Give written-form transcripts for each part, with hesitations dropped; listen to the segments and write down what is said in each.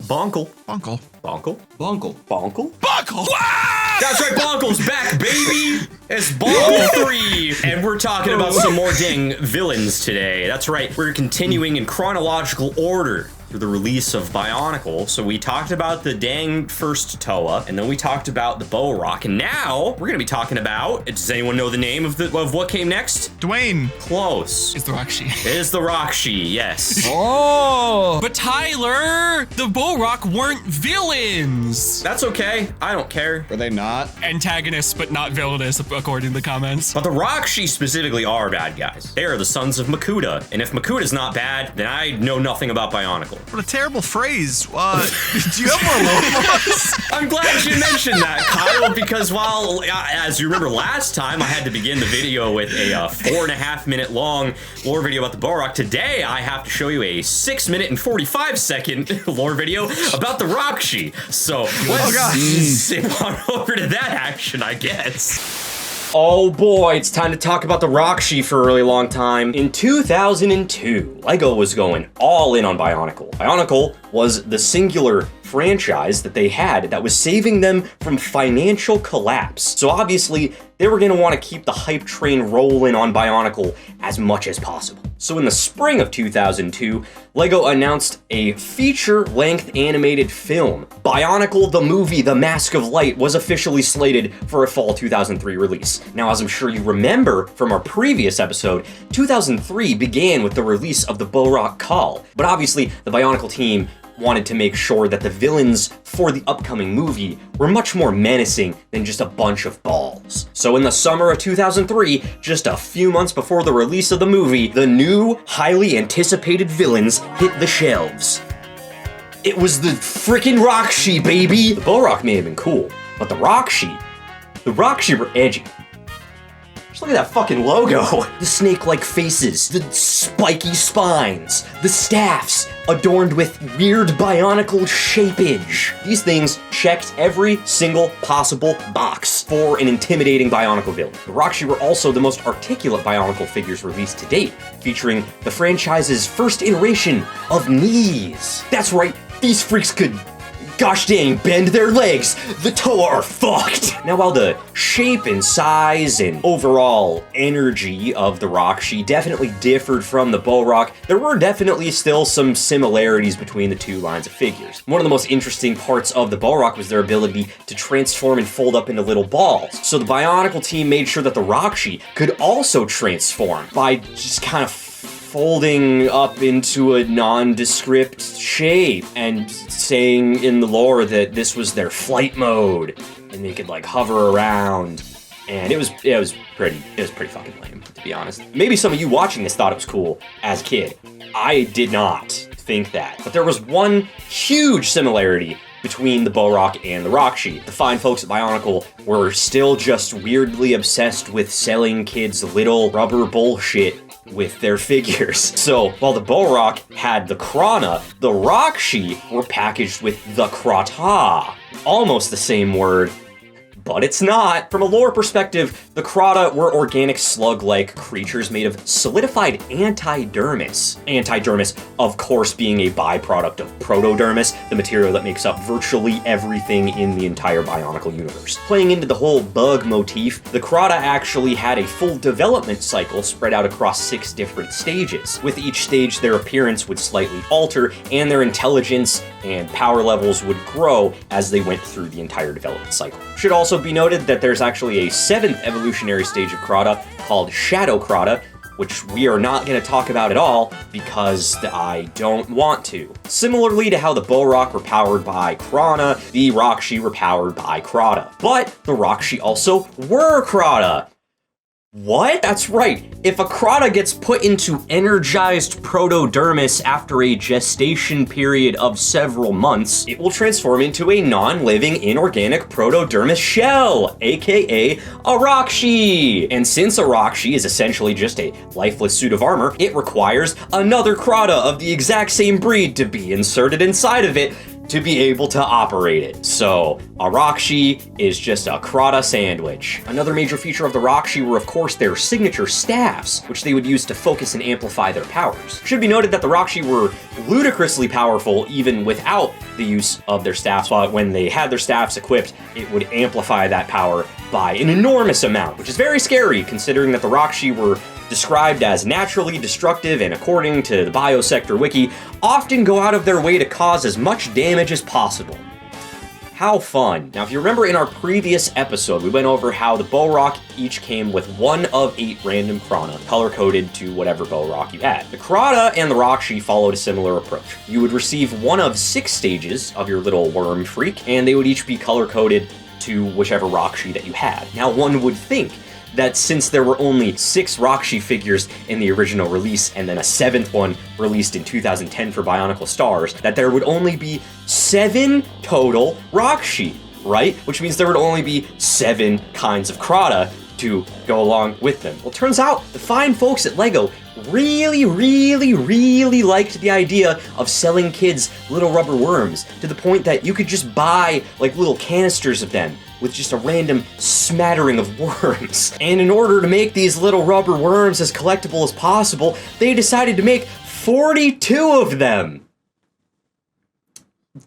Bonkle. Bonkle. Bonkle? Bonkle. Bonkle? Bonkle! That's right, Bonkle's back, baby! It's Bonkle 3! And we're talking about some more dang villains today. That's right, we're continuing in chronological order through the release of Bionicle. So we talked about the dang first Toa, and then we talked about the Bo-Rock, and now we're gonna be talking about, does anyone know the name of what came next? Dwayne. Close. It's the RAHKSHI. It is the RAHKSHI, yes. Oh! But Tyler, the Bo-Rock weren't villains! That's okay, I don't care. Were they not? Antagonists, but not villainous, according to the comments. But the RAHKSHI specifically are bad guys. They are the sons of Makuta, and if Makuta's not bad, then I know nothing about Bionicle. What a terrible phrase. Do you have more logos? I'm glad you mentioned that, Kyle, because while, as you remember last time, I had to begin the video with a 4.5 minute long lore video about the Bo-Rock, today I have to show you a 6 minute and 45 second lore video about the RAHKSHI. So let's zip on over to that action, I guess. Oh boy, it's time to talk about the RAHKSHI for a really long time. In 2002, LEGO was going all in on Bionicle. Bionicle was the singular franchise that they had that was saving them from financial collapse. So obviously, they were gonna wanna keep the hype train rolling on Bionicle as much as possible. So in the spring of 2002, LEGO announced a feature-length animated film. Bionicle the movie, The Mask of Light, was officially slated for a fall 2003 release. Now, as I'm sure you remember from our previous episode, 2003 began with the release of the Bo-Rock Call. But obviously, the Bionicle team wanted to make sure that the villains for the upcoming movie were much more menacing than just a bunch of balls. So in the summer of 2003, just a few months before the release of the movie, the new, highly anticipated villains hit the shelves. It was the freaking RAHKSHI, baby! The Bo-Rock may have been cool, but the RAHKSHI were edgy. Just look at that fucking logo. The snake-like faces, the spiky spines, the staffs adorned with weird Bionicle shapeage. These things checked every single possible box for an intimidating Bionicle villain. The RAHKSHI were also the most articulate Bionicle figures released to date, featuring the franchise's first iteration of knees. That's right, these freaks could gosh dang, bend their legs. The Toa are fucked. Now, while the shape and size and overall energy of the RAHKSHI definitely differed from the Bo-Rock, there were definitely still some similarities between the two lines of figures. One of the most interesting parts of the Bo-Rock was their ability to transform and fold up into little balls. So the Bionicle team made sure that the RAHKSHI could also transform by just kind of folding up into a nondescript shape and saying in the lore that this was their flight mode and they could like hover around, and it was pretty fucking lame, to be honest. Maybe some of you watching this thought it was cool as a kid. I did not think that, but there was one huge similarity between the Bo-Rock and the RAHKSHI. The fine folks at Bionicle were still just weirdly obsessed with selling kids little rubber bullshit with their figures. So while the Bo-Rock had the Krana, the RAHKSHI were packaged with the Krata. Almost the same word, but it's not. From a lore perspective, the Krata were organic slug-like creatures made of solidified antidermis. Antidermis, of course, being a byproduct of protodermis, the material that makes up virtually everything in the entire Bionicle universe. Playing into the whole bug motif, the Krata actually had a full development cycle spread out across 6 different stages. With each stage, their appearance would slightly alter, and their intelligence and power levels would grow as they went through the entire development cycle. Should also be noted that there's actually a 7th evolutionary stage of Krata called Shadow Krata, which we are not going to talk about at all because I don't want to. Similarly to how the Bo-Rock were powered by Krana, the RAHKSHI were powered by Krata. But the RAHKSHI also were Krata. What? That's right. If a Krata gets put into energized protodermis after a gestation period of several months, it will transform into a non-living inorganic protodermis shell, aka a RAHKSHI. And since a RAHKSHI is essentially just a lifeless suit of armor, it requires another Krata of the exact same breed to be inserted inside of it to be able to operate it. So a RAHKSHI is just a Krata sandwich. Another major feature of the RAHKSHI were of course their signature staffs, which they would use to focus and amplify their powers. Should be noted that the RAHKSHI were ludicrously powerful even without the use of their staffs, while when they had their staffs equipped, it would amplify that power by an enormous amount, which is very scary considering that the RAHKSHI were described as naturally destructive and, according to the Biosector Wiki, often go out of their way to cause as much damage as possible. How fun. Now, if you remember in our previous episode, we went over how the Bow-Rock each came with 1 of 8 random Krana, color-coded to whatever Bow-Rock you had. The Krata and the RAHKSHI followed a similar approach. You would receive 1 of 6 stages of your little worm freak, and they would each be color-coded to whichever RAHKSHI that you had. Now, one would think that since there were only 6 RAHKSHI figures in the original release, and then a 7th one released in 2010 for Bionicle Stars, that there would only be 7 total RAHKSHI, right? Which means there would only be 7 kinds of Krata to go along with them. Well, turns out the fine folks at LEGO really liked the idea of selling kids little rubber worms, to the point that you could just buy like little canisters of them with just a random smattering of worms. And in order to make these little rubber worms as collectible as possible, they decided to make 42 of them.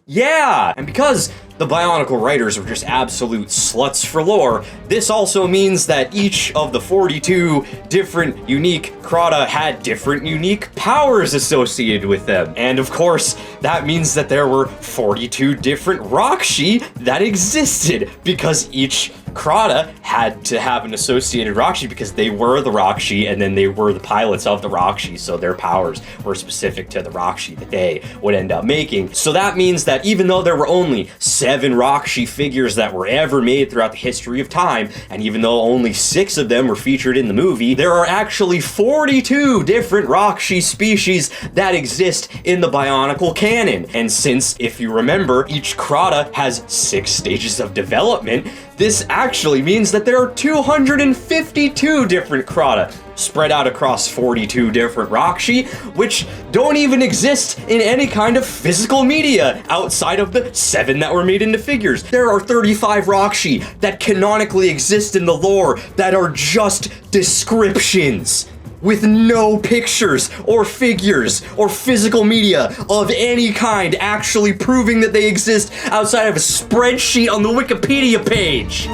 Yeah, and because the Bionicle writers were just absolute sluts for lore, this also means that each of the 42 different unique Krata had different unique powers associated with them. And of course, that means that there were 42 different RAHKSHI that existed, because each Krata had to have an associated RAHKSHI because they were the RAHKSHI and then they were the pilots of the RAHKSHI, so their powers were specific to the RAHKSHI that they would end up making. So that means that even though there were only 7 RAHKSHI figures that were ever made throughout the history of time, and even though only 6 of them were featured in the movie, there are actually 42 different RAHKSHI species that exist in the Bionicle canon. And since, if you remember, each Krata has 6 stages of development, this actually means that there are 252 different Krata spread out across 42 different RAHKSHI, which don't even exist in any kind of physical media outside of the 7 that were made into figures. There are 35 RAHKSHI that canonically exist in the lore that are just descriptions, with no pictures or figures or physical media of any kind actually proving that they exist outside of a spreadsheet on the Wikipedia page.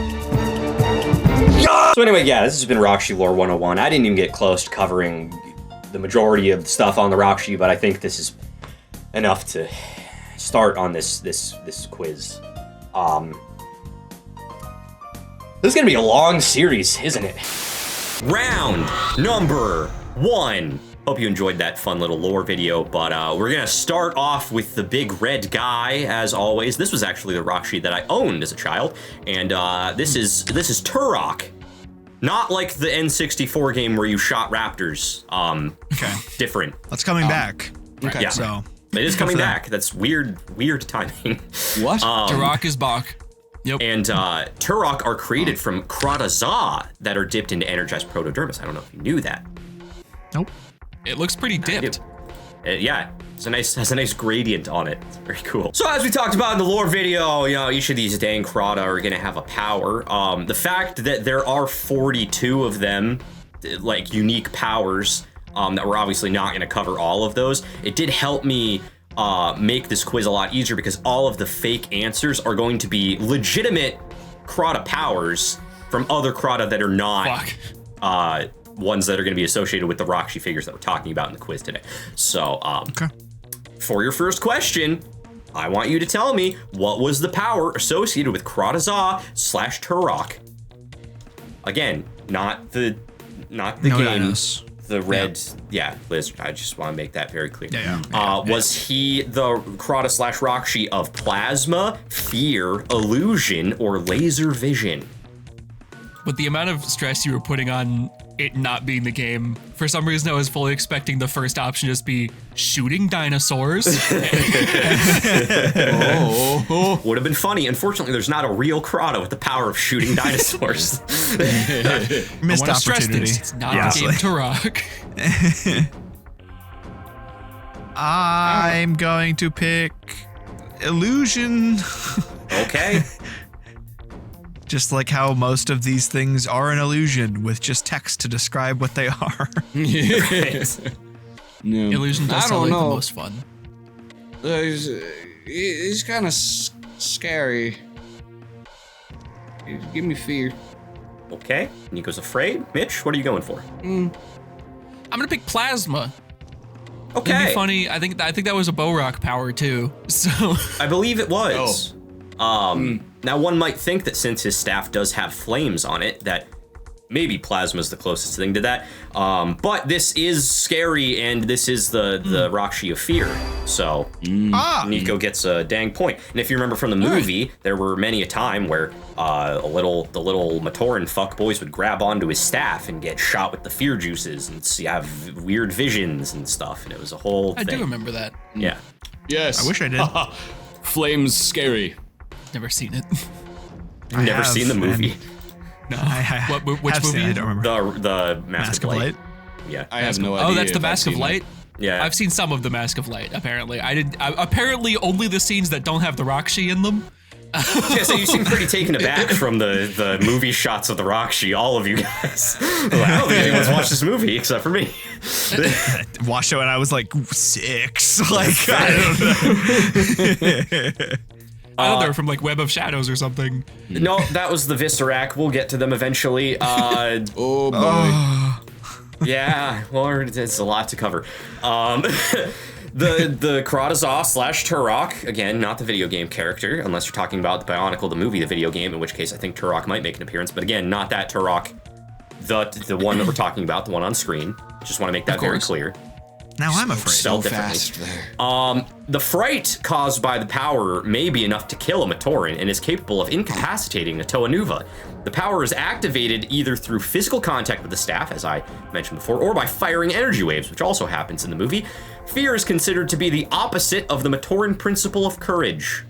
So anyway, yeah, this has been RAHKSHI Lore 101. I didn't even get close to covering the majority of the stuff on the RAHKSHI, but I think this is enough to start on this quiz. This is gonna be a long series, isn't it? Round number 1. Hope you enjoyed that fun little lore video, but we're gonna start off with the big red guy, as always. This was actually the RAHKSHI that I owned as a child, and this is Turok. Not like the N64 game where you shot raptors. Okay. Different. That's coming back. Okay. Yeah. So it is coming back. That's weird timing. What? Turok is back. Yep. And Turok are created from Krata Za that are dipped into energized protodermis. I don't know if you knew that. nope. It looks pretty dipped. Yeah, has a nice gradient on it. It's very cool. So as we talked about in the lore video, you know, each of these dang Krata are gonna have a power. The fact that there are 42 of them, like unique powers, that we're obviously not gonna cover all of those, it did help me make this quiz a lot easier, because all of the fake answers are going to be legitimate Krata powers from other Krata that are not ones that are going to be associated with the RAHKSHI figures that we're talking about in the quiz today. So, Okay. For your first question, I want you to tell me, what was the power associated with Krata Za / Turok? Again, not the No game. dinos. The red, yeah, Liz, I just want to make that very clear. Yeah. Was he the Krata / RAHKSHI of plasma, fear, illusion, or laser vision? With the amount of stress you were putting on it not being the game, for some reason I was fully expecting the first option just be shooting dinosaurs. Would have been funny. Unfortunately, there's not a real Krata with the power of shooting dinosaurs. Missed I want to stress opportunity. this. It's not Yeah. the game Turok. I'm going to pick illusion. Okay. Just like how most of these things are an illusion with just text to describe what they are. No. Illusion does I sound don't like the know. most fun. He's kind of scary. Give me fear. Okay. Nico's afraid. Mitch, what are you going for? I'm gonna pick plasma. It'd Okay. be funny. I think that was a Borok power too. So I believe it was. Now one might think that since his staff does have flames on it, that maybe plasma's the closest thing to that. But this is scary, and this is the RAHKSHI of fear. So Nico gets a dang point. And if you remember from the movie, there were many a time where the little Matoran fuckboys would grab onto his staff and get shot with the fear juices and have weird visions and stuff. And it was a whole thing. I do remember that. Yeah. Yes. I wish I did. Flames scary. Never seen it. I've never seen the movie. No. I Which have seen movie? it, I don't remember. The Mask of Light. Yeah. I have no idea. Oh, that's the if I've Mask of seen Light. Yeah. I've seen some of the Mask of Light. Apparently, apparently, only the scenes that don't have the RAHKSHI in them. Yeah, so you seem pretty taken aback from the movie shots of the RAHKSHI, all of you guys. Like, I don't think anyone's watched this movie except for me. Watched it when I was like 6. Like, I don't know. I thought they were from like Web of Shadows or something. No, that was the Viscerac. We'll get to them eventually. Oh boy. Yeah, well, it's a lot to cover. The Kratazaw / Turok, again, not the video game character, unless you're talking about the Bionicle, the movie, the video game, in which case I think Turok might make an appearance, but again, not that Turok, the one that we're talking about, the one on screen. Just want to make that very clear. Now I'm afraid. Spelled differently. The fright caused by the power may be enough to kill a Matoran and is capable of incapacitating a Toa Nuva. The power is activated either through physical contact with the staff, as I mentioned before, or by firing energy waves, which also happens in the movie. Fear is considered to be the opposite of the Matoran principle of courage.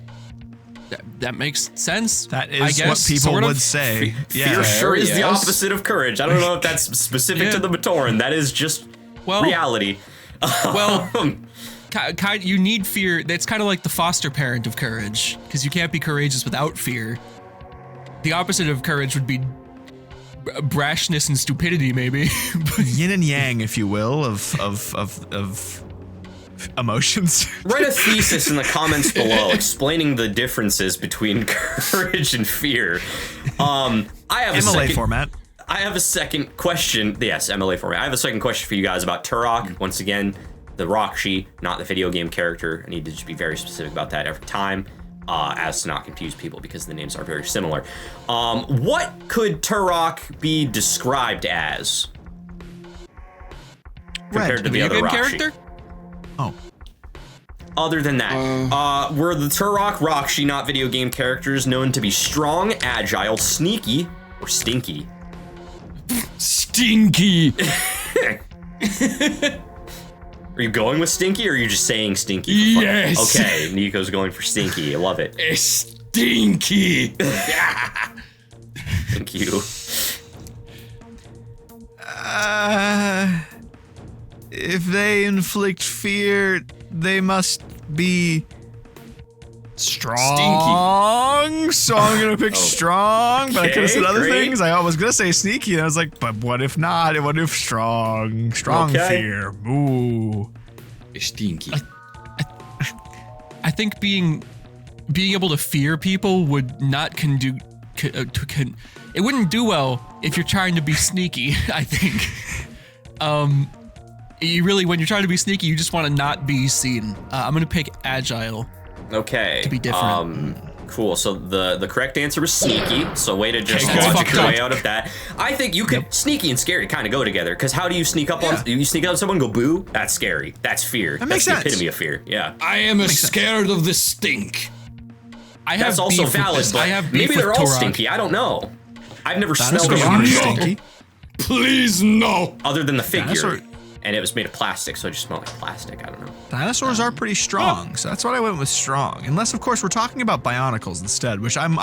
That makes sense. That is I guess, what people sort of. would say. Fear sure is the yes. opposite of courage. I don't know if that's specific to the Matoran. That is just reality. Well, you need fear. That's kind of like the foster parent of courage, because you can't be courageous without fear. The opposite of courage would be brashness and stupidity, maybe. Yin and yang, if you will, of emotions. Write a thesis in the comments below explaining the differences between courage and fear. I have a MLA second, format. I have a second question. Yes, MLA format. I have a second question for you guys about Turok. Once again, the RAHKSHI, not the video game character. I need to just be very specific about that every time, as to not confuse people because the names are very similar. What could Turok be described as compared to the other Video game RAHKSHI? character? Oh. Other than that, were the Turok RAHKSHI, not video game characters, known to be strong, agile, sneaky, or stinky? Stinky. Are you going with stinky, or are you just saying stinky? For fun? Yes. Okay, Nico's going for stinky. I love it. Stinky. Thank you. If they inflict fear, they must be strong. So I'm gonna pick strong, but I could have said other great. things. I was gonna say sneaky, and I was like, but what if not? What if strong? Strong Okay. fear. Ooh. Stinky. I think being able to fear people would not it wouldn't do well if you're trying to be sneaky. I think. You really, when you're trying to be sneaky, you just want to not be seen. I'm gonna pick agile. Okay. To be different. Cool. So the correct answer was sneaky. So way to just That's logic fucked your up. way out of that. I think you could sneaky and scary kind of go together. Because how do you sneak up on? You sneak up on someone, and go boo. That's scary. That's fear. That makes That's sense. the epitome of fear. Yeah. I am scared of the stink. I have That's also beef with valid. this. But I have beef maybe with they're all Turok. stinky. I don't know. I've never smelled Dinosaurs a are pretty RAHKSHI stinky. Please no. other than the figure. Dinosaur- And it was made of plastic, so it just smelled like plastic. I don't know. Dinosaurs are pretty strong, so that's what I went with strong. Unless, of course, we're talking about Bionicles instead, which I'm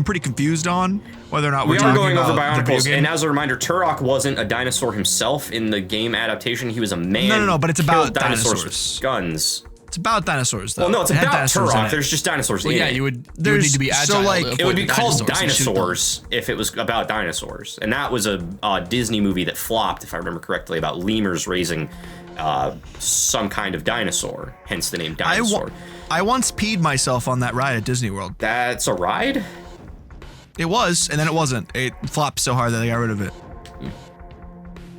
pretty confused on whether or not We we're are talking going over about the video Bionicles, game. and as a reminder, Turok wasn't a dinosaur himself in the game adaptation. He was a man. No, but it's killed about dinosaurs dinosaurs. with guns. It's about dinosaurs, though. Well, no, it's It had about dinosaurs in Turok. it. There's just dinosaurs Well, in yeah, it. you would There's- need to be so, agile. like, to It would avoid be the called dinosaurs and shoot them. Dinosaurs if it was about dinosaurs. And that was a Disney movie that flopped, if I remember correctly, about lemurs raising some kind of dinosaur, hence the name Dinosaur. I once peed myself on that ride at Disney World. That's a ride? It was, and then it wasn't. It flopped so hard that they got rid of it.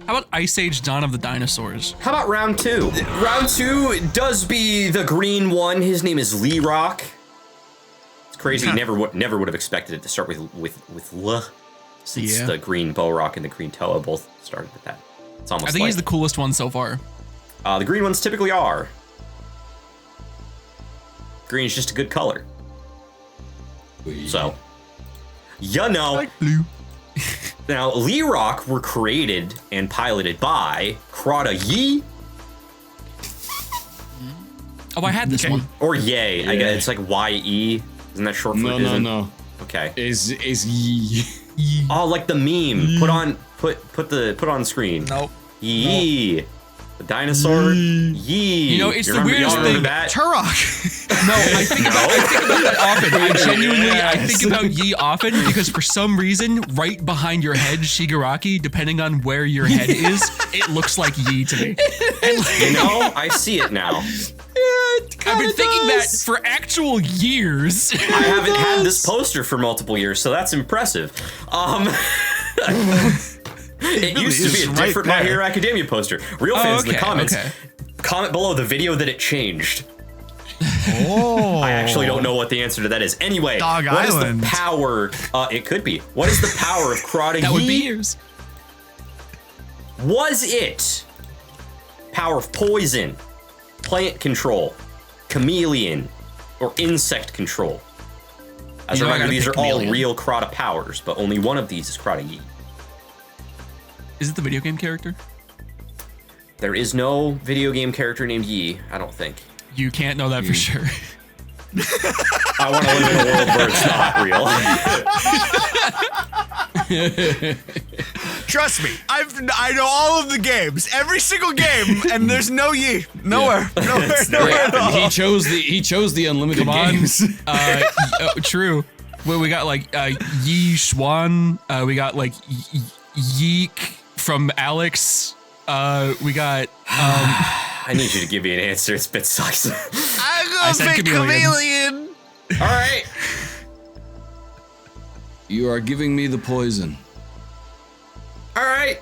How about Ice Age Dawn of the Dinosaurs? How about round 2? Round 2 does be the green one. His name is Lee Rock. It's crazy. Huh. Never would have expected it to start with L, since Yeah. the green Bow-Rock and the green Toa both started with that. It's almost I think like he's the coolest one so far. the green ones typically are. Green is just a good color. So, you know. Like blue. Now, Lee Rock were created and piloted by Krata Yi Oh, I had this Okay. one. or Ye. I Yeah. guess it's like Y-E. Isn't that short for No, isn't? no. Okay. Is ye. Oh, like the meme. Put on the screen. Nope. Yee. The dinosaur. Yee. You know, it's the remember- weirdest y'all remember thing. that? Turok. No, I think about that often. I genuinely, I think about Yi often because for some reason, right behind your head, Shigaraki, depending on where your head is, it looks like Yi to me. You know, I see it now. I've been thinking that for actual years. I haven't had this poster for multiple years, so that's impressive. It used to be is a right different My there. Hero Academia poster. Real fans in the okay, comments, okay. comment below the video that it changed. Oh. I actually don't know what the answer to that is. Anyway, Dog what is Island. the power? It could be. What is the power of Krata That would be Yi? yours. Was it power of poison, plant control, chameleon, or insect control? As You a know I reminder, gotta these are pick all chameleon. real Krata powers, but only one of these is Krata Yi. Is it the video game character? There is no video game character named Yi, I don't think. You can't know that for sure. I want to live in a world where it's not real. Trust me, I know all of the games, every single game, and there's no Yi. Nowhere. Nowhere at all. He chose the unlimited Come on. games. True. Well, we got like Yi Xuan. We got like Yeek from Alex. We got I need you to give me an answer. It's bit sucks. I'm I gonna said pick chameleon. chameleon. All right. You are giving me the poison. All right.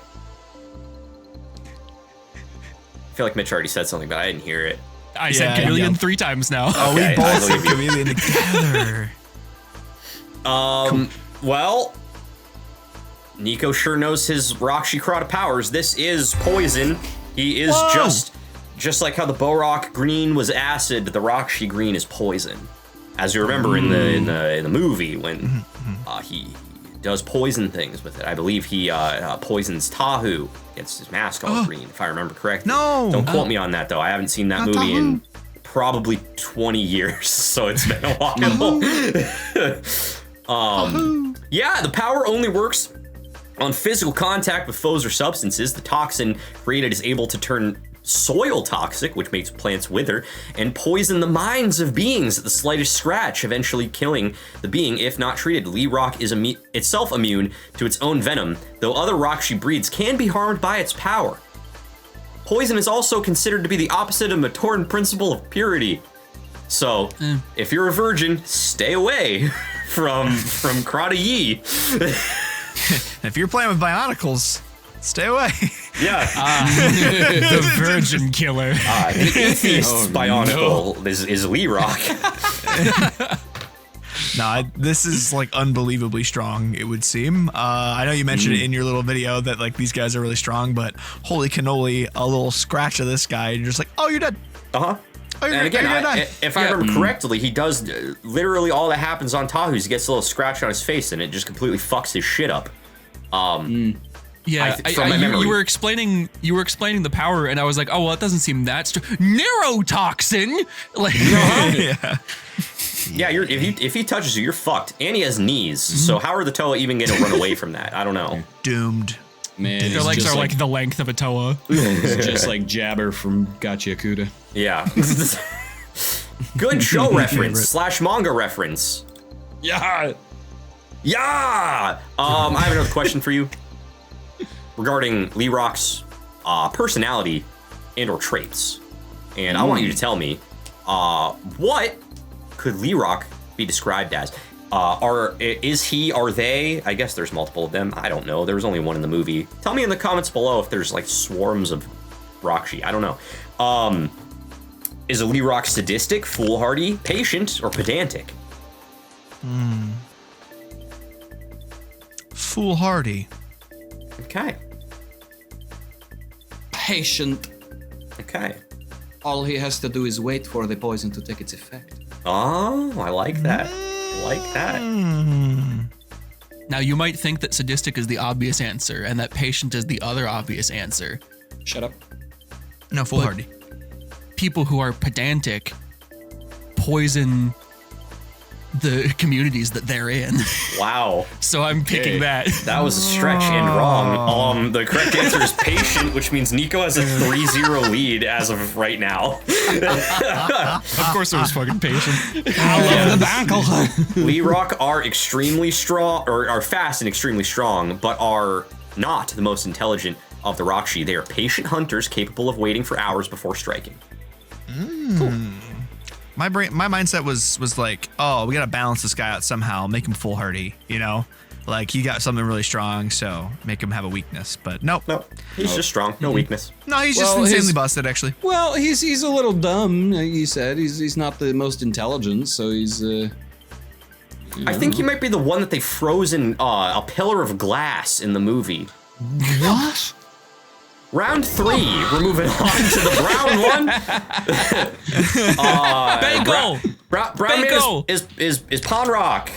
I feel like Mitch already said something, but I didn't hear it. I said Yeah, chameleon yeah. 3 times now. Oh, Okay, we I both believe said you. chameleon together. Well, Nico sure knows his RAHKSHI Krata powers. This is poison. He is Whoa. just like how the Bow-Rock green was acid, the RAHKSHI green is poison. As you remember in the movie when he does poison things with it. I believe he poisons Tahu, gets his mask all green, if I remember correctly. No. Don't quote me on that though. I haven't seen that Not movie in Tahu. probably 20 years, so it's been a while. Yeah, the power only works on physical contact with foes or substances. The toxin created is able to turn soil toxic, which makes plants wither, and poison the minds of beings at the slightest scratch, eventually killing the being if not treated. Lee Rock is itself immune to its own venom, though other RAHKSHI breeds can be harmed by its power. Poison is also considered to be the opposite of Matoran principle of purity. So, if you're a virgin, stay away from Krata Yi. If you're playing with Bionicles, stay away. Yeah. The Virgin Killer. The atheist Bionicle is Lee Rock. No, this is like unbelievably strong, it would seem. I know you mentioned it in your little video that like these guys are really strong, but holy cannoli, a little scratch of this guy, and you're just like, oh, you're dead. Uh-huh. Oh, you're, And again, you're gonna die. if I remember correctly, he does literally all that happens on Tahu is he gets a little scratch on his face and it just completely fucks his shit up. Yeah, from my memory. you were explaining the power, and I was like, oh well, it doesn't seem that neurotoxin. Like, Yeah. Yeah, if he touches you, you're fucked. And he has knees, so how are the Toa even gonna run away from that? I don't know. Doomed. Man, their it's legs just are like the length of a Toa. it's just like Jabber from Gachiakuta. Yeah. Good show reference / manga reference. Yeah. Yeah. I have another question for you regarding Lee-Rock's personality and/or traits, and I want you to tell me what could Lee-Rock be described as? Are they? I guess there's multiple of them. I don't know. There was only one in the movie. Tell me in the comments below if there's like swarms of RAHKSHI. I don't know. Is a Lee-Rock sadistic, foolhardy, patient, or pedantic? Foolhardy. Okay. Patient. Okay. All he has to do is wait for the poison to take its effect. Oh, I like that. I like that. Now, you might think that sadistic is the obvious answer and that patient is the other obvious answer. Shut up. No, foolhardy. People who are pedantic poison the communities that they're in. Wow. So I'm picking that. That was a stretch and wrong. The correct answer is patient, which means Nico has a 3-0 lead as of right now. Of course it was fucking patient. I love the Bionicle. Lee-Rock are extremely strong, or are fast and extremely strong, but are not the most intelligent of the RAHKSHI. They are patient hunters capable of waiting for hours before striking. Cool. My mindset was like, oh, we gotta balance this guy out somehow, make him foolhardy, you know, like he got something really strong, so make him have a weakness. But nope. No, he's just strong, no weakness. No, he's just insanely busted, actually. Well, he's a little dumb. You said he's not the most intelligent, so he's. I think he might be the one that they froze in a pillar of glass in the movie. What? Round 3, we're moving on to the brown one. Bangle! Brown Bangle! man is Pawn Rock.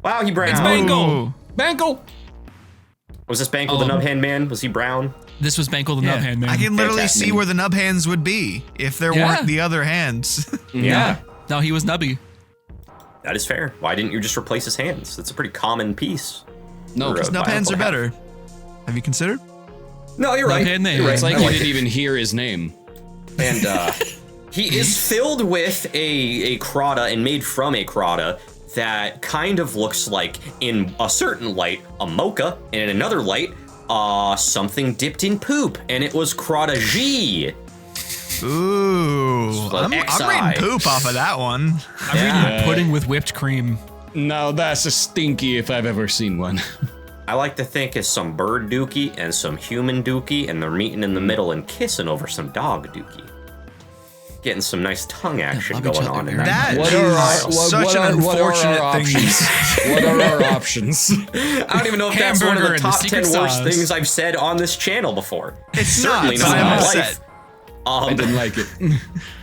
Wow, he brown. It's Bangle! Bangle. Was this Bangle the Nubhand man? Was he brown? This was Bangle the Yeah. Nubhand man. I can literally Fantastic. see where the nub hands would be if there Yeah. weren't the other hands. Yeah. No, he was Nubby. That is fair. Why didn't you just replace his hands? That's a pretty common piece. No, For a Nub hands Bionicle are hat. better. Have you considered? No, you're right. Nubhand man. You're right. it's like I you like didn't it. even hear his name. And he is filled with a Crota and made from a Crota that kind of looks like, in a certain light, a mocha, and in another light, something dipped in poop, and it was Crota G. Ooh, I'm XI. reading poop off of that one. I'm reading pudding with whipped cream. Now that's a stinky if I've ever seen one. I like to think it's some bird dookie and some human dookie, and they're meeting in the middle and kissing over some dog dookie. Getting some nice tongue action love each going other on in very that. That is such an unfortunate thing. What are our options? I don't even know if that's one of Hamburger the and the top secret 10 worst sauce. things I've said on this channel before. It's Certainly not, not but in I'm my upset. life. I didn't like it.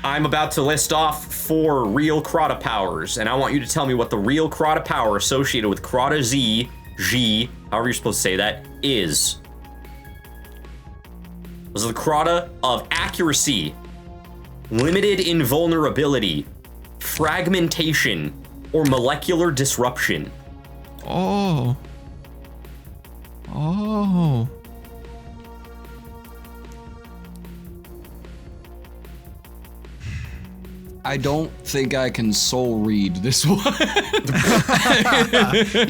I'm about to list off 4 real Crota powers, and I want you to tell me what the real Crota power associated with Crota Z, G, however you're supposed to say that, is. Was it the Crota of accuracy, limited invulnerability, fragmentation, or molecular disruption? Oh. Oh. I don't think I can soul read this one. You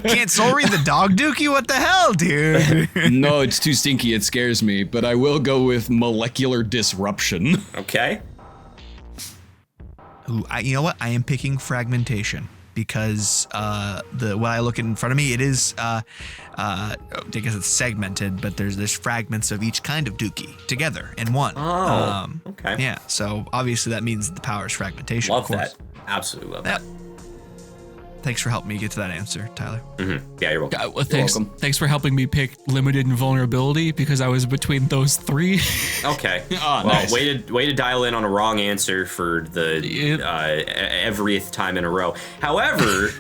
can't soul read the dog dookie? What the hell, dude? No, it's too stinky. It scares me. But I will go with molecular disruption. Okay. Ooh, you know what? I am picking fragmentation because what I look in front of me, it is I guess it's segmented, but there's fragments of each kind of dookie together in one. Oh, okay. Yeah, so obviously that means the power is fragmentation. Love of course. that. Absolutely love Yep. that. Thanks for helping me get to that answer, Tyler. Yeah, you're welcome. Well, thanks, welcome. thanks for helping me pick limited invulnerability because I was between those 3. Okay. Oh, well, nice. way to dial in on a wrong answer for the Yep. everyth time in a row. However,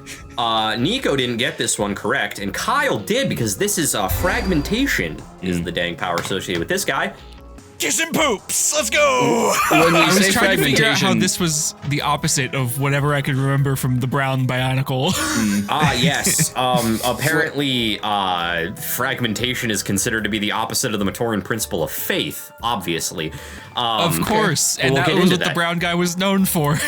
Nico didn't get this one correct, and Kyle did because this is fragmentation is the dang power associated with this guy. Kissing poops. Let's go. When we I was say trying to figure out how fragmentation, this was the opposite of whatever I could remember from the brown Bionicle. Yes. Apparently, fragmentation is considered to be the opposite of the Matorian principle of faith, obviously. Of course. And We'll that get was into what the that. brown guy was known for.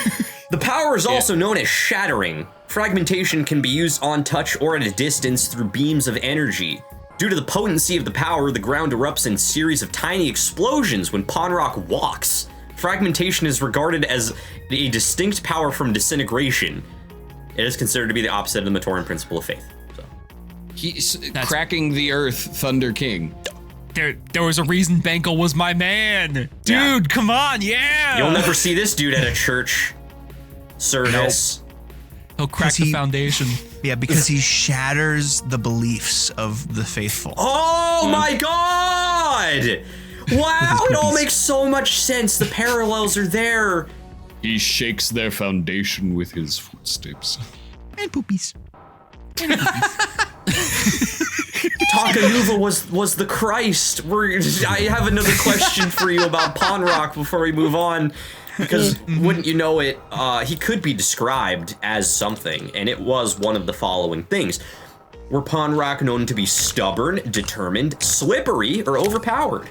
The power is also known as shattering. Fragmentation can be used on touch or at a distance through beams of energy. Due to the potency of the power, the ground erupts in a series of tiny explosions when Ponrock walks. Fragmentation is regarded as a distinct power from disintegration. It is considered to be the opposite of the Matoran principle of faith. So. He's cracking the earth, Thunder King. There was a reason Bankel was my man. Dude, come on, yeah. You'll never see this dude at a church service. He'll crack the foundation. Yeah, because he shatters the beliefs of the faithful. Oh my god! Wow, it all makes so much sense. The parallels are there. He shakes their foundation with his footsteps. And poopies. Takanuva was the Christ. I have another question for you about Ponrock before we move on. Because wouldn't you know it, he could be described as something, and it was one of the following things. Were Ponrock known to be stubborn, determined, slippery, or overpowered?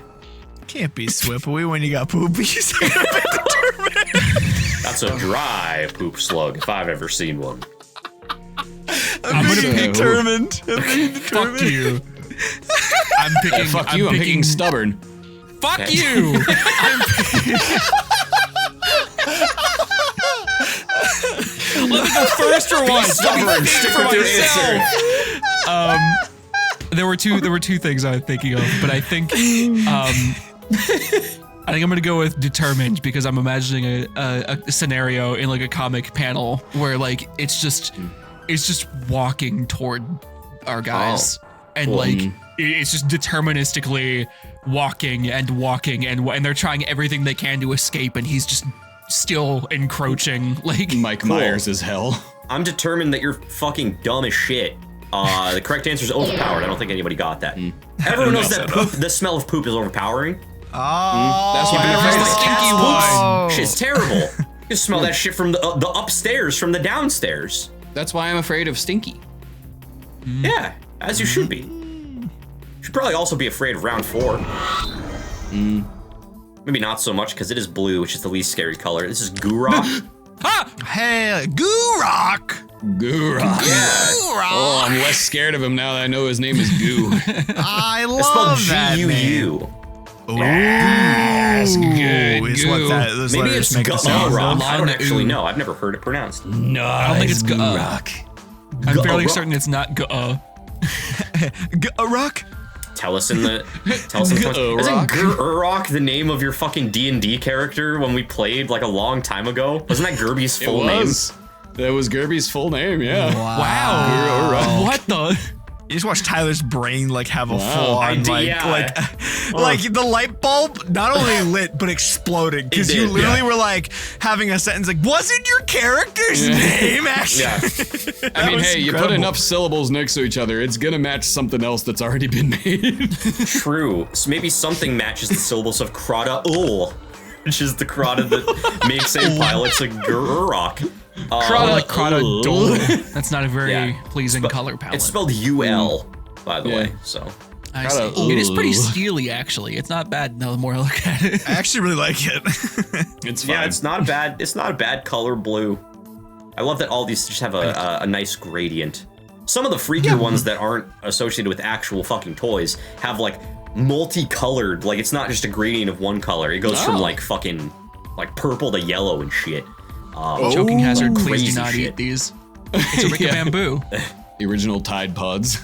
Can't be slippery when you got poopies. That's a dry poop slug, if I've ever seen one. I'm gonna pick determined. Fuck you. I'm picking stubborn. Fuck Okay. you. Let me go first for once. Stubborn, stick with your answer. There were two things I was thinking of, but I think I'm gonna go with determined because I'm imagining a scenario in like a comic panel where like it's just walking toward our guys and cool. like it's just deterministically walking and they're trying everything they can to escape and he's just still encroaching like Mike Myers is hell. I'm determined that you're fucking dumb as shit. The correct answer is overpowered. I don't think anybody got that. Everyone knows that poop, the smell of poop is overpowering. Oh, That's what There was the stinky one. Shit's terrible. You smell that shit from the upstairs, from the downstairs. That's why I'm afraid of Stinky. Yeah, as you should be. You should probably also be afraid of round 4. Maybe not so much because it is blue, which is the least scary color. This is Gurok. hey, Gurok. Gurok. Yeah. Oh, I'm less scared of him now that I know his name is Goo. I It's spelled love that name. G-U-U. Yes, good. Is Goo. what those Maybe letters it's make the sound. Gurok. I don't Long actually ooh. know. I've never heard it pronounced. No, I don't think it's Gurok. I'm fairly Gurok. certain it's not Gurok. Tell us in the comments. Isn't Gurok the name of your fucking D&D character when we played like a long time ago? Wasn't that Gerby's It full name? was. That was Gerby's full name, yeah. Wow. What the? You just watch Tyler's brain like have a full I on did, like yeah. like the light bulb not only lit but exploded because It you did, literally yeah. were like having a sentence like wasn't your character's name actually? Yeah. I mean, was hey, you put incredible. enough syllables next to each other, it's gonna match something else that's already been made. True. So maybe something matches the syllables of Krada Ul, which is the Krada that makes a pilot's a Gurok. That's not a very Yeah. pleasing color palette. It's spelled U-L, by the Yeah. way. So I see. It is pretty steely, actually. It's not bad. No, the more I look at it. I actually really like it. It's fine. yeah, it's not a bad color blue. I love that all these just have a nice gradient. Some of the freakier ones that aren't associated with actual fucking toys have like multicolored. Like it's not just a gradient of one color. It goes from like fucking like purple to yellow and shit. Joking hazard, please crazy do not shit. eat these. It's a Rick of bamboo. The original Tide Pods.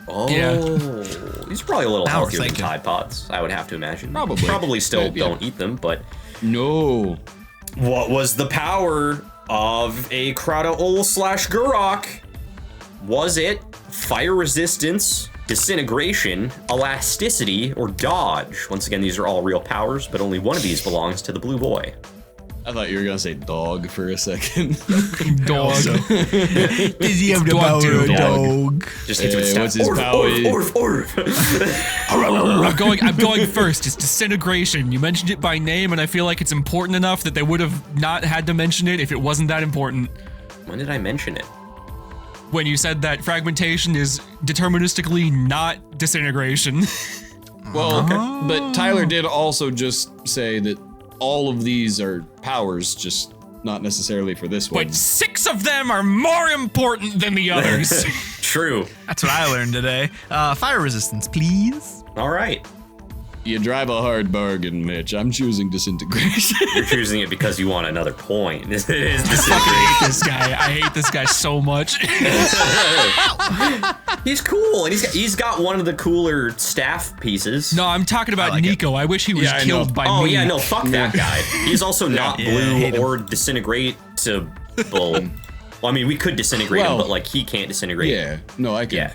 Oh, Yeah. these are probably a little Now we're healthier than thinking. Tide Pods, I would have to imagine. Probably. still Yeah. don't eat them, but No. what was the power of a Krada-Ul / Gurok? Was it fire resistance, disintegration, elasticity, or dodge? Once again, these are all real powers, but only one of these belongs to the blue boy. I thought you were gonna say dog for a second. Dog. Does he have the Dog power do, of a dog. dog? Just hits with Hey, stab. what's his Orf, power? orf, orf, orf. I'm going first. It's disintegration. You mentioned it by name, and I feel like it's important enough that they would have not had to mention it if it wasn't that important. When did I mention it? When you said that fragmentation is deterministically not disintegration. Well, but Tyler did also just say that all of these are powers, just not necessarily for this one. But 6 of them are more important than the others. True. That's what I learned today. Fire resistance, please. All right. You drive a hard bargain, Mitch. I'm choosing disintegration. You're choosing it because you want another point. It is I hate this guy. I hate this guy so much. He's cool, and he's got one of the cooler staff pieces. No, I'm talking about Nico. I wish he was killed by me. Oh yeah, no, fuck that guy. He's also not blue or disintegrate-able. Well, I mean, we could disintegrate him, but like he can't disintegrate. Yeah, no, I can.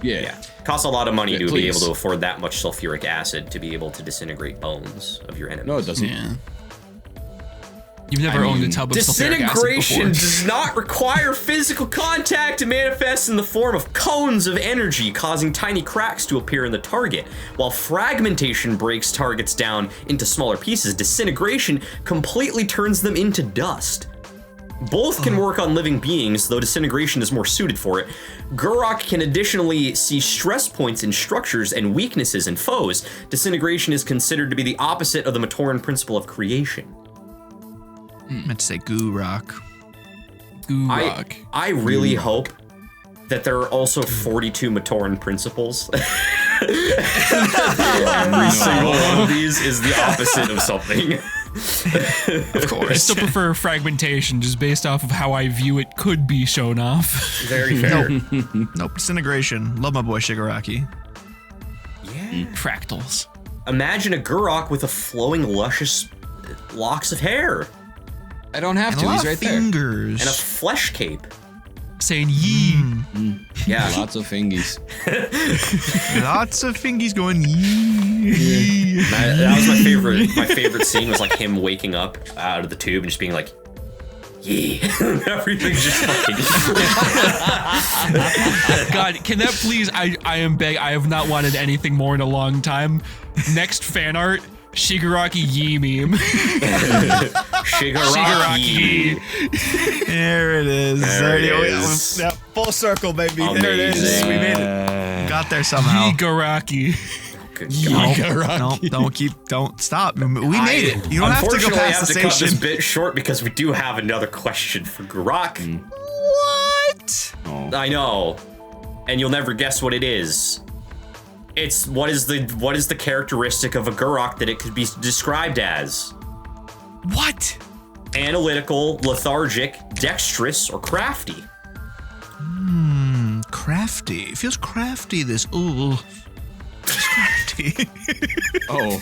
Yeah. Costs a lot of money to be please. able to afford that much sulfuric acid to be able to disintegrate bones of your enemies. No, it doesn't. Yeah. You've never owned a tub of sulfuric acid Disintegration before. does not require physical contact to manifest in the form of cones of energy, causing tiny cracks to appear in the target. While fragmentation breaks targets down into smaller pieces, disintegration completely turns them into dust. Both can work on living beings, though disintegration is more suited for it. Gurok can additionally see stress points in structures and weaknesses in foes. Disintegration is considered to be the opposite of the Matoran principle of creation. I meant to say Gurok. Gurok. I really hope that there are also 42 Matoran principles. Every single one of these is the opposite of something. Of course. I still prefer fragmentation, just based off of how I view it could be shown off. Very fair. Nope, disintegration. Love my boy Shigaraki. Yeah. Fractals. Imagine a Gurok with a flowing, luscious locks of hair I don't have And to. a lot He's of right there. fingers. and a flesh cape. Saying yee. Yeah. Lots of fingies. Lots of fingies going yee. That was my favorite. My favorite scene was like him waking up out of the tube and just being like, "Yee!" Everything's just fucking. God, can that please? I am beg. I have not wanted anything more in a long time. Next fan art, Shigaraki Yee meme. Shigaraki. There it is. There it is. Yeah, full circle, baby. There it is. Amazing. We made it. Got there somehow. Shigaraki. Good God. No, don't stop. We made it. You don't have to go Unfortunately, I past have the to cut this station. bit short because we do have another question for Gurok. What? I know, and you'll never guess what it is. It's what is the characteristic of a Gurok that it could be described as? What? Analytical, lethargic, dexterous, or crafty? Crafty. It feels crafty. This. Ooh. It's crafty. Oh.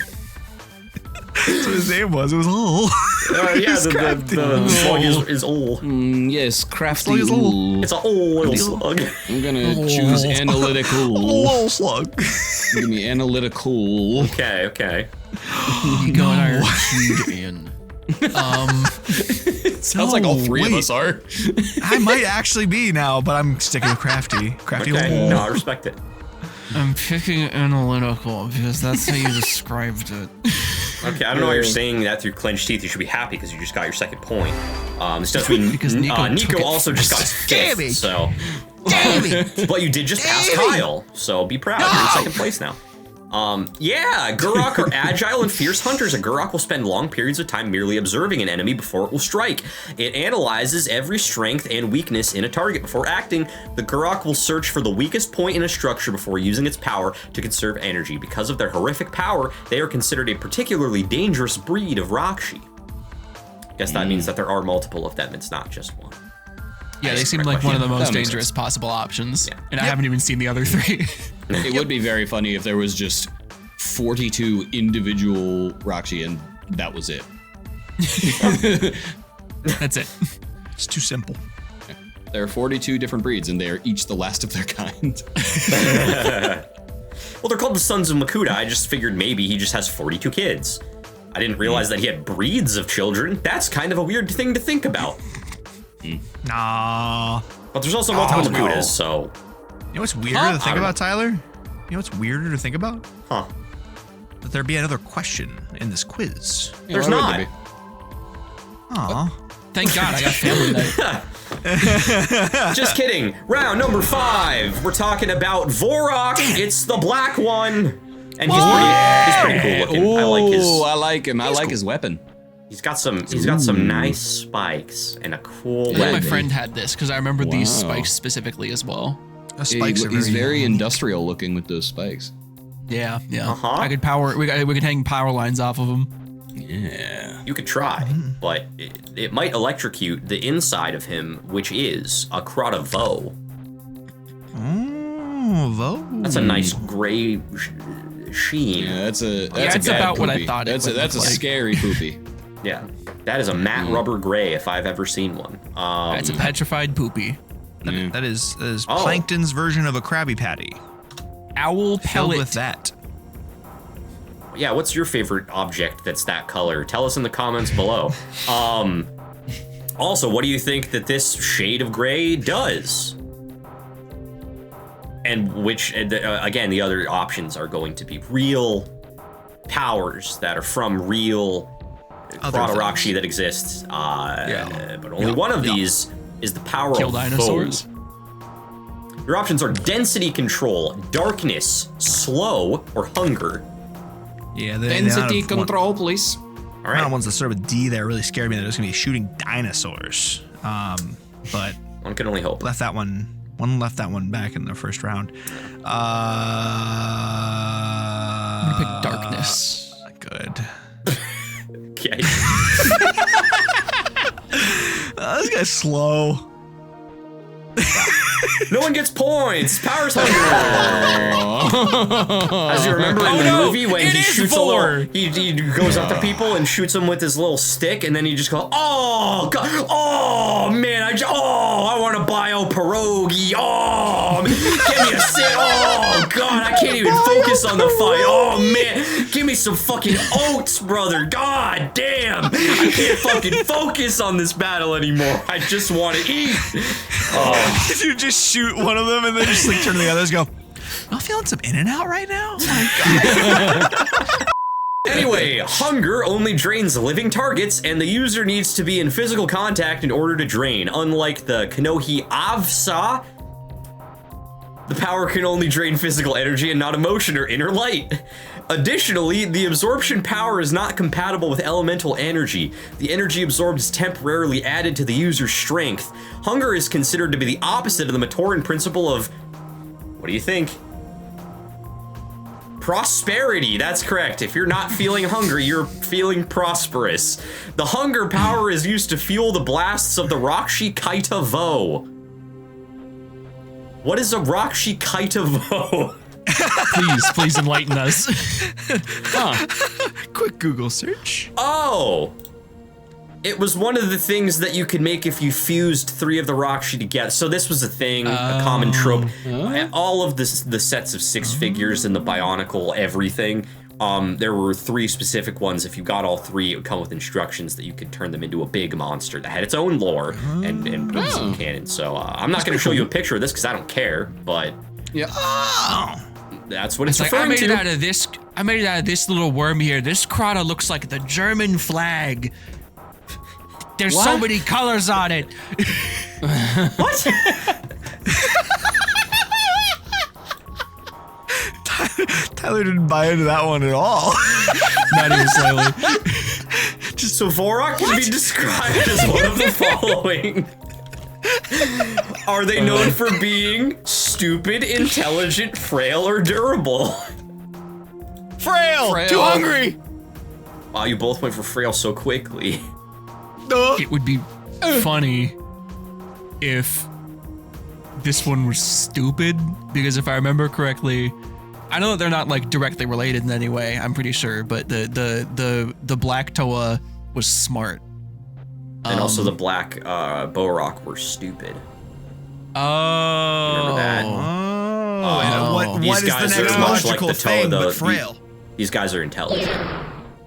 That's what his name was. It was all. Yeah, the slug is old. Yes, crafty. Slug is old. Ooh. It's an old little slug. I'm gonna choose analytical. Little slug. Give me analytical. Okay. Nico and I are keyed in. Sounds like all three of wait. us are. I might actually be now, but I'm sticking with crafty. Crafty. Okay, old. no, I respect it. I'm picking analytical because that's how you described it. Okay, I don't know why you're saying that through clenched teeth. You should be happy because you just got your second point. This does mean Because Nico took Nico it also just got his Damn fifth, it. so. Damn it. But you did just pass Damn it. Kyle, so be proud. You're in second place now. Yeah, Gurok are agile and fierce hunters. A Gurok will spend long periods of time merely observing an enemy before it will strike. It analyzes every strength and weakness in a target before acting. The Gurok will search for the weakest point in a structure before using its power to conserve energy. Because of their horrific power, they are considered a particularly dangerous breed of RAHKSHI. Guess that means that there are multiple of them. It's not just one. Yeah, they That's seem the like correct one of the question. most That makes dangerous possible options. Yeah. And I haven't even seen the other 3. It would be very funny if there was just 42 individual RAHKSHI and that was it. That's it. It's too simple. There are 42 different breeds and they are each the last of their kind. Well, they're called the Sons of Makuta. I just figured maybe he just has 42 kids. I didn't realize that he had breeds of children. That's kind of a weird thing to think about. Nah. But there's also multiple no. Makutas, so. You know what's weirder Huh? to think I don't about, Tyler? You know what's weirder to think about? Huh. That there be another question in this quiz. There's why would not. there be? Aw. Thank God I got family night. Just kidding. Round number 5. We're talking about Vorok. It's the black one. And he's pretty cool looking. I like his. Ooh, I like him. I like his weapon. He's got some nice spikes and a cool I think weapon. my friend had this because I remember these spikes specifically as well. He's very industrial looking with those spikes. Yeah. Uh-huh. I could we could hang power lines off of them. Yeah. You could try, but it might electrocute the inside of him, which is a Crotavo. Oh, Vo. That's a nice gray sheen. Yeah, that's it's a bad about what I poopy. thought it That's would a look like. scary poopy. Yeah, that is a matte rubber gray if I've ever seen one. It's a petrified poopy. That is Plankton's version of a Krabby Patty. Owl Filled pellet. with that. Yeah, what's your favorite object that's that color? Tell us in the comments below. Also, what do you think that this shade of gray does? And which, again, the other options are going to be real powers that are from real RAHKSHI that exists. But only one of these is the power Kill of dinosaurs. Foe. Your options are density control, darkness, slow, or hunger. Yeah, the Density control, please. All One right. of the ones that start with D that really scared me that it was going to be shooting dinosaurs. But One can only hope. left that one left that one back in the first round. I'm gonna pick darkness. Good. Okay. This guy's slow. No one gets points. Power's hunger. As you remember in the movie when he shoots he goes up to people and shoots them with his little stick, and then he just goes, oh god, oh man, I want a bio pierogi. Oh, give me a sit. Oh god, I can't even focus on the fight. Oh man, give me some fucking oats, brother. God damn, I can't fucking focus on this battle anymore. I just want to eat. Oh. If you just shoot one of them and then just like turn to the others, go. I'm feeling some In-N-Out right now. Oh my god. Anyway, hunger only drains living targets, and the user needs to be in physical contact in order to drain. Unlike the Kanohi Avsa, the power can only drain physical energy and not emotion or inner light. Additionally, the absorption power is not compatible with elemental energy. The energy absorbed is temporarily added to the user's strength. Hunger is considered to be the opposite of the Matoran principle of, what do you think? Prosperity, that's correct. If you're not feeling hungry, you're feeling prosperous. The hunger power is used to fuel the blasts of the RAHKSHI Kaita Vo. What is a RAHKSHI Kaita Vo? Please enlighten us. Quick Google search. Oh! It was one of the things that you could make if you fused 3 of the RAHKSHI together. So this was a thing, a common trope. All of the sets of 6 figures in the Bionicle, everything, there were 3 specific ones. If you got all 3, it would come with instructions that you could turn them into a big monster that had its own lore and moves and canon. So I'm not going to show you a picture of this because I don't care, but Yeah. that's what it's Like, I referring made to. it out of this. I made it out of this little worm here. This Krata looks like the German flag. There's so many colors on it. What? Tyler didn't buy into that one at all. Not even slightly. So Vorok can be described as one of the following. Are they known for being stupid, intelligent, frail, or durable? Frail. Too hungry. Wow, you both went for frail so quickly. It would be funny if this one was stupid, because if I remember correctly, I know that they're not like directly related in any way, I'm pretty sure, but the black Toa was smart. And also the black Borok were stupid. Oh. Remember that? And These what is the guys next are much logical like the Toa, thing though. but frail? These guys are intelligent.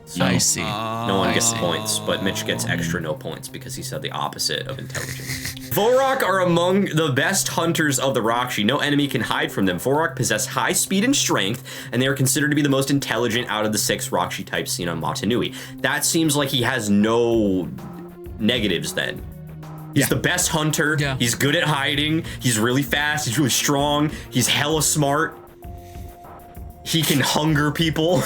So I see. no one gets points, but Mitch gets extra no points because he said the opposite of intelligence. Vorok are among the best hunters of the RAHKSHI. No enemy can hide from them. Vorok possess high speed and strength, and they are considered to be the most intelligent out of the 6 RAHKSHI types seen on Motunui. That seems like he has no negatives then. He's the best hunter. Yeah. He's good at hiding. He's really fast. He's really strong. He's hella smart. he can hunger people.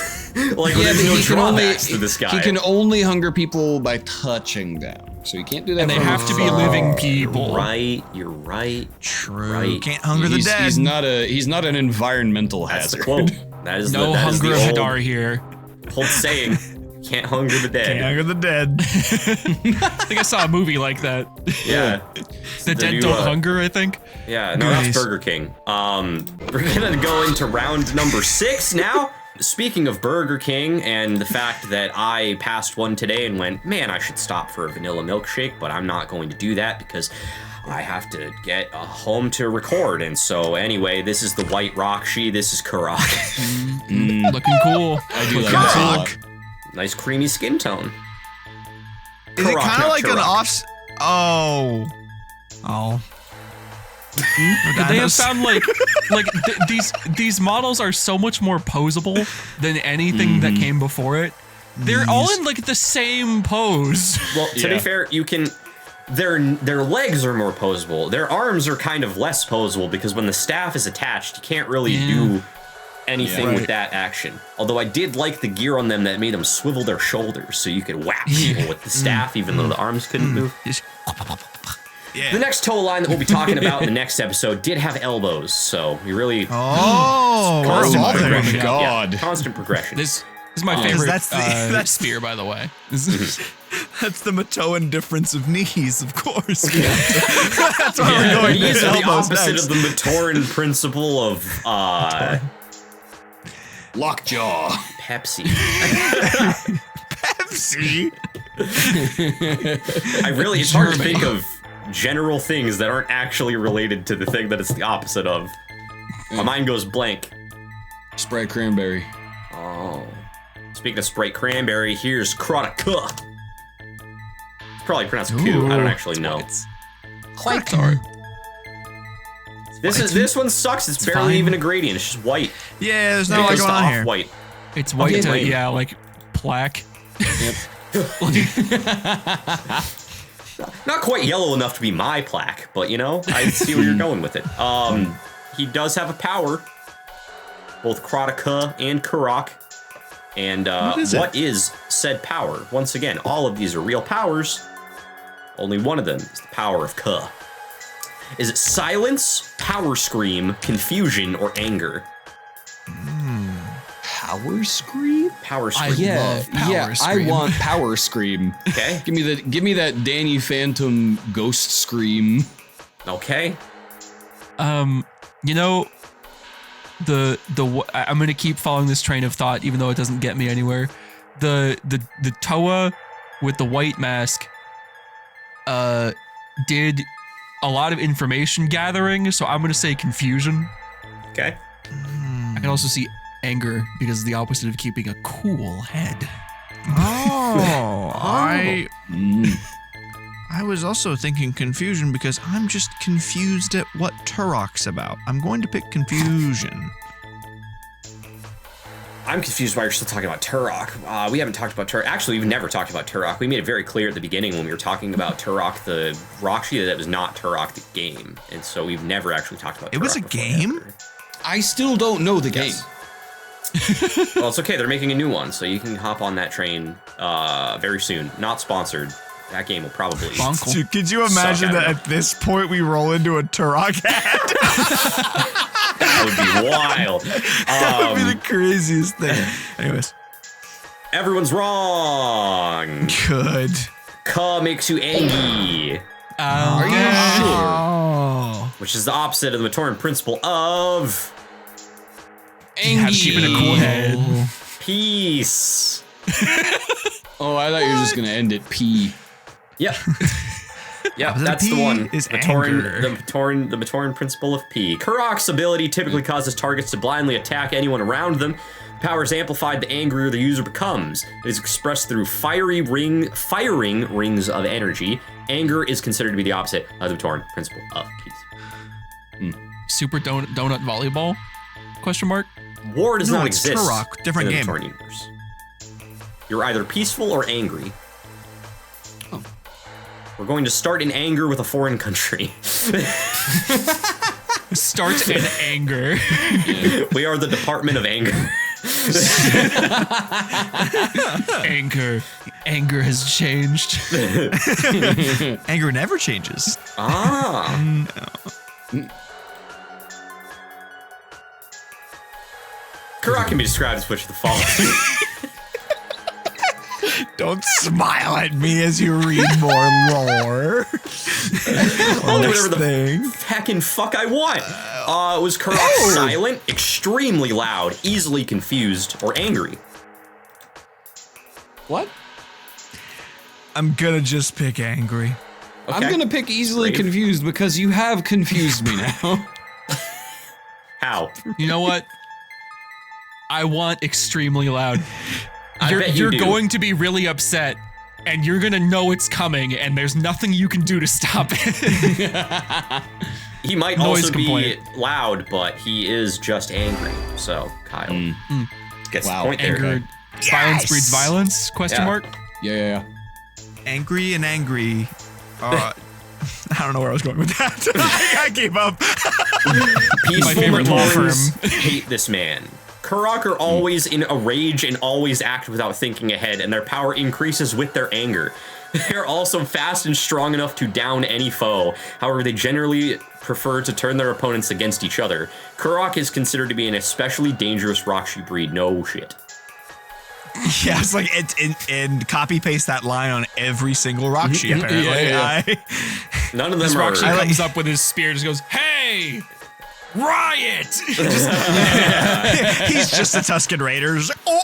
Like, there's no drawbacks to this guy. He can only hunger people by touching them. So you can't do that. And they have to be living people. Right, you're right. True. Right. Can't hunger the dead. He's not an environmental That's hazard. the quote. That is No that is hunger the of Hadar here. old saying. Can't hunger the dead. Can't hunger the dead. I think I saw a movie like that. Yeah. The dead new, don't hunger, I think. Yeah, no, Nice. that's Burger King. We're gonna go into round number 6 now. Speaking of Burger King and the fact that I passed one today and went, man, I should stop for a vanilla milkshake, but I'm not going to do that because I have to get home to record. And so anyway, this is the white RAHKSHI, this is Karak. Looking cool. I do like that a lot. Nice creamy skin tone. Is it Karak, kind of not like an Karak. off? Oh. Could they have found these models are so much more posable than anything that came before it. They're all in like the same pose. Well, to be fair, you can. Their legs are more posable. Their arms are kind of less posable because when the staff is attached, you can't really do anything with that action. Although I did like the gear on them that made them swivel their shoulders so you could whack people with the staff even though the arms couldn't move. Yeah. The next toe line that we'll be talking about in the next episode did have elbows, so we really constant Oh my progression. God. Yeah, constant progression. This is my favorite that's spear, by the way. That's the Matoan difference of knees, of course. That's why we're going These to are the elbows opposite next. of the Matoran principle of Lockjaw. Pepsi. Pepsi. It's hard to think of general things that aren't actually related to the thing that it's the opposite of. My mind goes blank. Sprite cranberry. Oh. Speaking of Sprite cranberry, here's Krotika. It's probably pronounced Q. I don't actually know. Quite hard. This one sucks. It's barely fine. even a gradient. It's just white. Yeah, there's not a lot going on here. White. It's white Okay, to, lame. yeah, like plaque. Not quite yellow enough to be my plaque, but you know, I see where you're going with it. He does have a power, both Krotika and Karak. And what is said power? Once again, all of these are real powers. Only one of them is the power of Ka. Is it silence, power scream, confusion, or anger? Power scream? Power scream. love power scream. I want power scream. Okay. Give me that Danny Phantom ghost scream. Okay. You know, I'm gonna keep following this train of thought, even though it doesn't get me anywhere. The Toa with the white mask, did a lot of information gathering, so I'm gonna say confusion. Okay. I can also see anger because it's the opposite of keeping a cool head. Oh, I was also thinking confusion because I'm just confused at what Turok's about. I'm going to pick confusion. I'm confused why you're still talking about Turok. We haven't talked about Turok. Actually, we've never talked about Turok. We made it very clear at the beginning when we were talking about Turok the RAHKSHI that it was not Turok the game. And so we've never actually talked about Turok. It was a before game? after. I still don't know the game. Well, it's okay. They're making a new one, so you can hop on that train very soon. Not sponsored. That game will probably... Bonkel. Could you imagine I don't that know. at this point we roll into a Turok ad? That would be wild. That would be the craziest thing. Anyways. Everyone's wrong. Good. Ka makes you angry, Are you sure? Oh. which is the opposite of the Matoran principle of Have keeping a cool head. peace. Oh, I thought you were just gonna end it P. Yep. Yep, Opposite that's the P one. is the anger. Matoran principle of P. Karak's ability typically causes targets to blindly attack anyone around them. Power is amplified the angrier the user becomes. It is expressed through firing rings of energy. Anger is considered to be the opposite of the Matoran principle of peace. Super donut volleyball? Question mark. War does No, not it's exist Turok, different in the game. Matoran universe. You're either peaceful or angry. We're going to start in anger with a foreign country. Starts in anger. We are the Department of Anger. Anger has changed. Anger never changes. Ah. No. Karak can be described as which of the following. Don't smile at me as you read more lore. I'll do whatever the thing. heckin' fuck I want. Was Karak silent, extremely loud, easily confused, or angry? What? I'm gonna just pick angry. Okay. I'm gonna pick easily Brave. confused because you have confused me now. How? You know what? I want extremely loud. I bet you You're do. going to be really upset, and you're gonna know it's coming, and there's nothing you can do to stop it. He might Noise also complaint. be loud, but he is just angry. So, Kyle gets Wow. the point there. Anger, violence breeds violence? Question Yeah. mark. Yeah. Angry and angry. I don't know where I was going with that. I gave up. Peaceful My favorite law Maroons firm. hate this man. Karak are always in a rage and always act without thinking ahead, and their power increases with their anger. They're also fast and strong enough to down any foe. However, they generally prefer to turn their opponents against each other. Karak is considered to be an especially dangerous RAHKSHI breed. No shit. Yeah, it's like and copy paste that line on every single RAHKSHI. Apparently, Yeah. None of This them are. RAHKSHI comes up with his spear and just goes, "Hey, riot!" He's just a Tusken Raider. Just like, oh.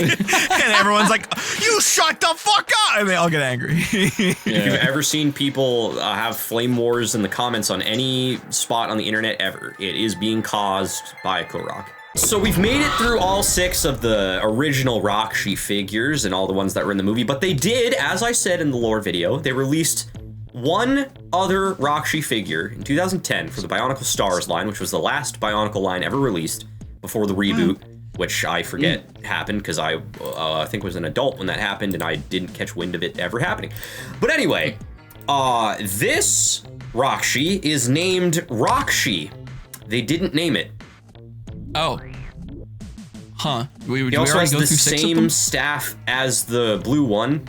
And everyone's like, you shut the fuck up. And they all get angry. If you've ever seen people have flame wars in the comments on any spot on the internet ever, it is being caused by Karak. So we've made it through all 6 of the original RAHKSHI figures and all the ones that were in the movie, but they did, as I said in the lore video, they released one other RAHKSHI figure in 2010 for the Bionicle Stars line, which was the last Bionicle line ever released before the reboot, which I forget happened because I think was an adult when that happened and I didn't catch wind of it ever happening. But anyway, this RAHKSHI is named RAHKSHI. They didn't name it. Oh. Huh. He also has the same staff as the blue one,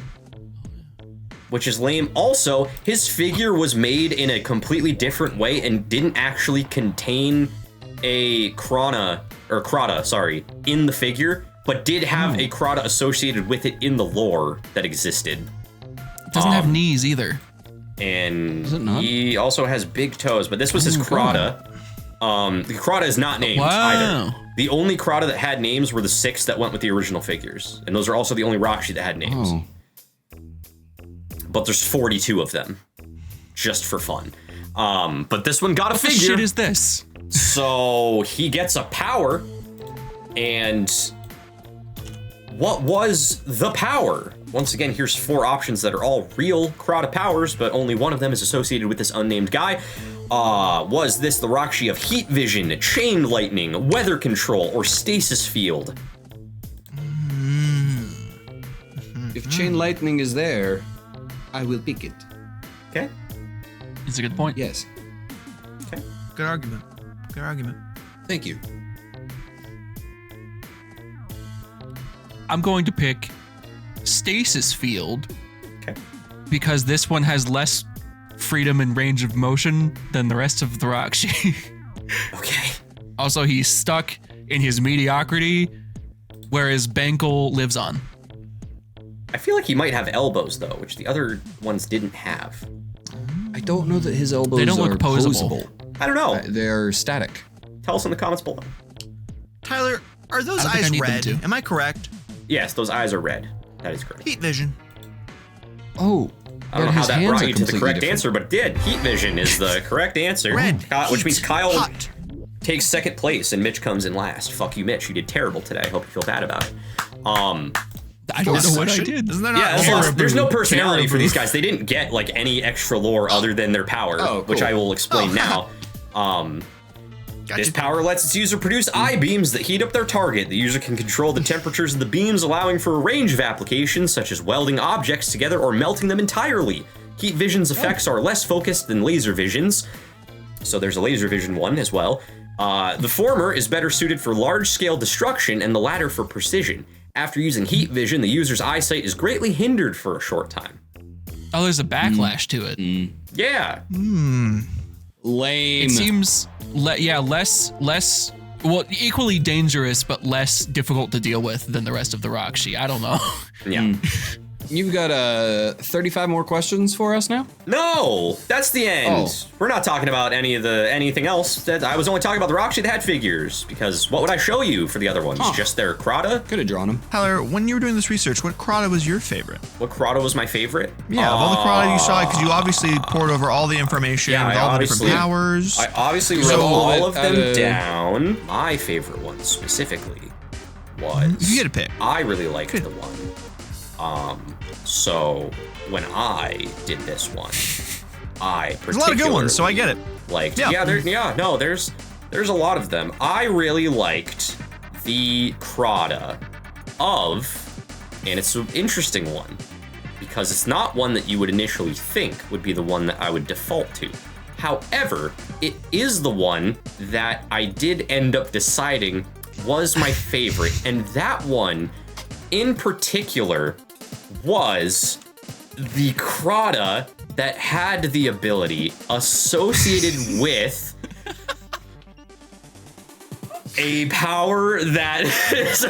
which is lame. Also, his figure was made in a completely different way and didn't actually contain a Krata, in the figure, but did have a Krata associated with it in the lore that existed. It doesn't have knees either. And Is it not? he also has big toes, but this was his Krata. The Krata is not named either. The only Krata that had names were the 6 that went with the original figures, and those are also the only RAHKSHI that had names. Oh. But there's 42 of them, just for fun. But this one got a What the figure. shit is this? So he gets a power, and what was the power? Once again, here's 4 options that are all real Krata powers, but only one of them is associated with this unnamed guy. Was this the RAHKSHI of heat vision, chain lightning, weather control, or stasis field? If chain lightning is there, I will pick it. Okay. It's a good point. Yes. Good argument. Good argument. Thank you. I'm going to pick stasis field Okay. because this one has less freedom and range of motion than the rest of the RAHKSHI. Okay. Also, he's stuck in his mediocrity, whereas Bionicle lives on. I feel like he might have elbows, though, which the other ones didn't have. I don't know that his elbows They don't look are posable. I don't know. They're static. Tell us in the comments below. Tyler, are those I don't think I eyes need them red? to. Am I correct? Yes, those eyes are red. That is correct. Heat vision. Oh. I don't know how that brought you to the correct answer, but it did. Heat vision is the correct answer. Red. Which means Kyle Hot. takes 2nd place and Mitch comes in last. Fuck you, Mitch. You did terrible today. I hope you feel bad about it. I don't know what I did. Isn't there not? Yeah, Caribou. there's no personality for Caribou. these guys. They didn't get like any extra lore other than their power, Oh, which cool. I will explain now. Gotcha. This power lets its user produce eye beams that heat up their target. The user can control the temperatures of the beams, allowing for a range of applications such as welding objects together or melting them entirely. Heat vision's effects are less focused than laser vision's. So there's a laser vision one as well. The former is better suited for large-scale destruction and the latter for precision. After using heat vision, the user's eyesight is greatly hindered for a short time. Oh, there's a backlash to it. Yeah. Lame. It seems, less, well, equally dangerous, but less difficult to deal with than the rest of the RAHKSHI. I don't know. Yeah. You've got 35 more questions for us now? No, that's the end. Oh. We're not talking about anything else. I was only talking about the RAHKSHI that had figures, because what would I show you for the other ones? Just their Crota? Could have drawn them. Tyler, when you were doing this research, what Crota was your favorite? What Crota was my favorite? Yeah, of all the Crota you saw, because you obviously poured over all the information with all the different powers. I obviously wrote all of them down. My favorite one specifically was... You get a pick. I really liked the one. So when I did this one, I particularly... There's a lot of good ones, so I get it. There's a lot of them. I really liked the Crota of, and it's an interesting one, because it's not one that you would initially think would be the one that I would default to. However, it is the one that I did end up deciding was my favorite, and that one in particular was the Crota that had the ability associated with a power that is